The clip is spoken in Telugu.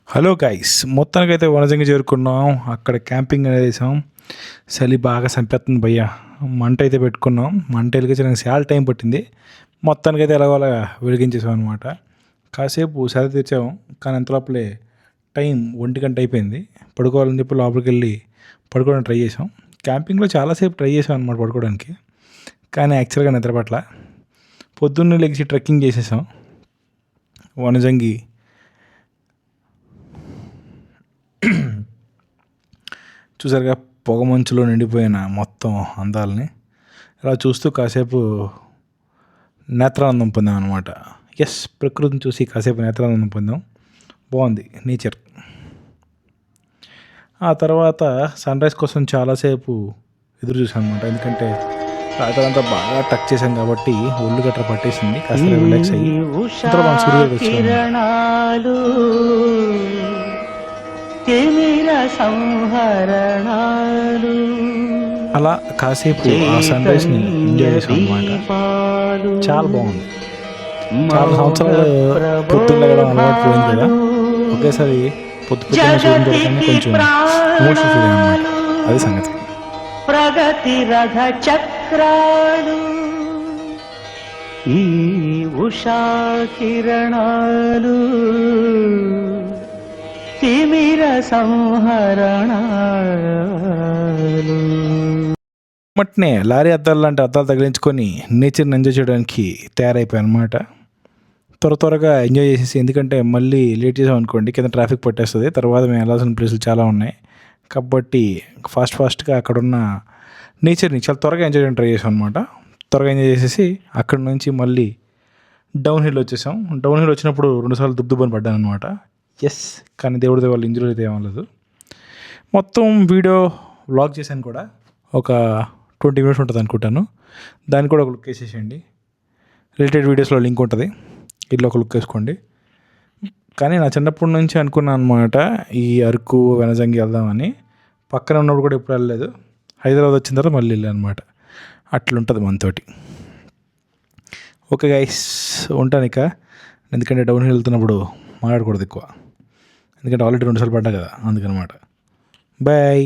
హలో గైస్, మొత్తానికైతే వనజంగి చేరుకున్నాం. అక్కడ క్యాంపింగ్ అనేది వేసాం. చలి బాగా చంపేస్తుంది భయ్య. మంట అయితే పెట్టుకున్నాం. మంట వెలిగించడానికి చాలా టైం పట్టింది. మొత్తానికైతే ఎలాగోలా వెలిగించేసాం అనమాట. కాసేపు సెద తీర్చాము, కానీ అంతలోపలే టైం 1 గంట అయిపోయింది. పడుకోవాలని చెప్పి లోపలికి వెళ్ళి పడుకోవడానికి ట్రై చేసాం. క్యాంపింగ్లో చాలాసేపు ట్రై చేసాం అనమాట పడుకోవడానికి, కానీ యాక్చువల్గా నిద్రపట్ల. పొద్దున్నే లెగిసి ట్రెక్కింగ్ చేసేసాం. వనజంగి చూసారుగా, పొగ మంచులో నిండిపోయిన మొత్తం అందాలని ఇలా చూస్తూ కాసేపు నేత్రానందం పొందాం అనమాట. ఎస్, ప్రకృతిని చూసి కాసేపు నేత్రానందం పొందాం. బాగుంది నేచర్. ఆ తర్వాత సన్ రైజ్ కోసం చాలాసేపు ఎదురు చూసాం అనమాట. ఎందుకంటే రాత్రంతా బాగా టచ్ చేశాం కాబట్టి ఒళ్ళు గట్రా పట్టేసింది. కాస్త రిలాక్స్ అయ్యి అలా కాసేపు ఆ సన్ రైజ్ని ఎంజాయ్ చేసాం అనమాట. చాలా బాగుంది. చాలా సంవత్సరాలు పొద్దున్న లేవడం అలవాటు పోయింది కదా, ఒకేసారి పొద్దున్న సూర్యుని కొంచెం ఎమోషనల్ ఫీలింగ్ అనమాట. అది సంగతి. ప్రగతి రథ చక్రాలు, ఈ ఉషా కిరణాలు, తిమిర సంహరణాలు. మట్నే లారీ అద్దాలు లాంటి అద్దాలు తగిలించుకొని నేచర్ని ఎంజాయ్ చేయడానికి తయారైపోయాయి అనమాట. త్వరగా ఎంజాయ్ చేసేసి, ఎందుకంటే మళ్ళీ లేట్ చేసాం అనుకోండి కింద ట్రాఫిక్ పట్టేస్తుంది. తర్వాత మేము వెళ్ళాల్సిన ప్లేసులు చాలా ఉన్నాయి కాబట్టి ఫాస్ట్గా అక్కడున్న నేచర్ని చాలా త్వరగా ఎంజాయ్ చేయడానికి ట్రై చేసాం అనమాట. త్వరగా ఎంజాయ్ చేసేసి అక్కడి నుంచి మళ్ళీ డౌన్ హిల్ వచ్చేసాం. డౌన్ హిల్ వచ్చినప్పుడు 2 సార్లు దుబ్బని పడ్డాను అనమాట. ఎస్, కానీ దేవుడి వాళ్ళు ఇంజురీ అయితే ఏమలేదు. మొత్తం వీడియో వ్లాగ్ చేశాను కూడా, ఒక 20 minutes ఉంటుంది అనుకుంటాను. దాన్ని కూడా ఒక లుక్ వేసేసేయండి. రిలేటెడ్ వీడియోస్లో లింక్ ఉంటుంది, ఇట్లా ఒక లుక్ వేసుకోండి. కానీ నా చిన్నప్పటి నుంచి అనుకున్నాను అనమాట ఈ అరకు వనజంగి వెళ్దామని. పక్కన ఉన్నప్పుడు కూడా ఎప్పుడు వెళ్ళలేదు. హైదరాబాద్ వచ్చిన తర్వాత మళ్ళీ వెళ్ళాను అనమాట. అట్లుంటుంది మనతోటి. ఓకే గైస్, ఉంటాను ఇక. ఎందుకంటే డౌన్ హిల్ వెళ్తున్నప్పుడు మాట్లాడకూడదు ఎక్కువ, ఎందుకంటే ఆల్రెడీ 2 సార్లు పడ్డా కదా, అందుకనమాట. బాయ్.